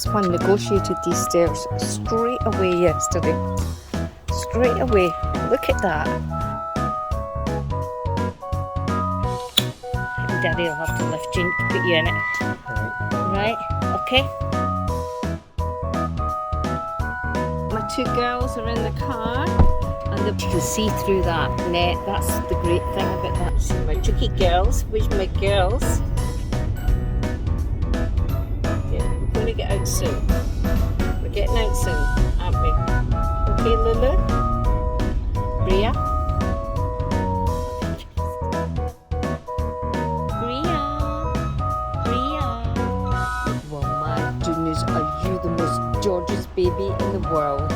husband negotiated these stairs straight away yesterday. Straight away. Look at that. Daddy will have to lift you to put you in it. Right? Okay? My two girls are in the car. And you can see through that net. That's the great thing about that. See my tricky girls. Where's my girls? Yeah, we're going to get out soon. We're getting out soon, aren't we? Okay, Lulu? Bria? Well, my goodness, are you the most gorgeous baby in the world?